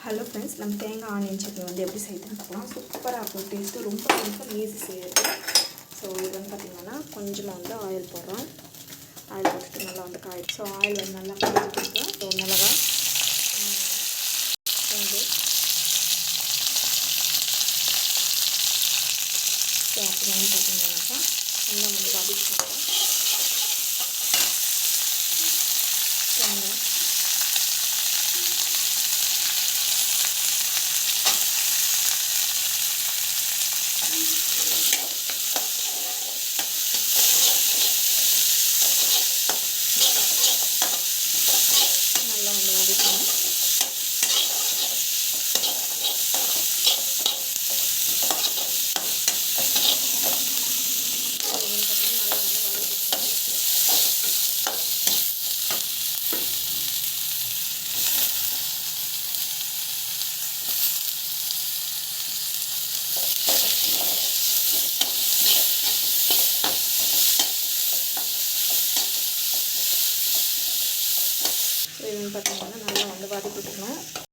Hello friends, நம்ம தேங்காய் onion chutney வந்து எப்படி செய்யுதுன்னு பார்க்கலாம். சூப்பராக இருக்கும். டேஸ்ட்டு ரொம்ப சிம்பிள், ஈஸி செய்யுது. ஸோ இது வந்து பார்த்திங்கன்னா கொஞ்சமாக வந்து ஆயில் போடுறோம். ஆயில் போட்டுட்டு நல்லா வந்து காயிடும். ஸோ ஆயில் வந்து நல்லா காய்ச்சிட்டு ஸோ மிளகா பூண்டு ஸோ அப்புறம் வந்து பார்த்திங்கன்னாக்கா நல்லா வந்து வதக்கிக்கோங்க. தேங்காய் நல்லா வந்து வதக்கணும். இது வந்து பார்த்திங்கன்னா நல்லா வந்து வதக்கிக்கணும்.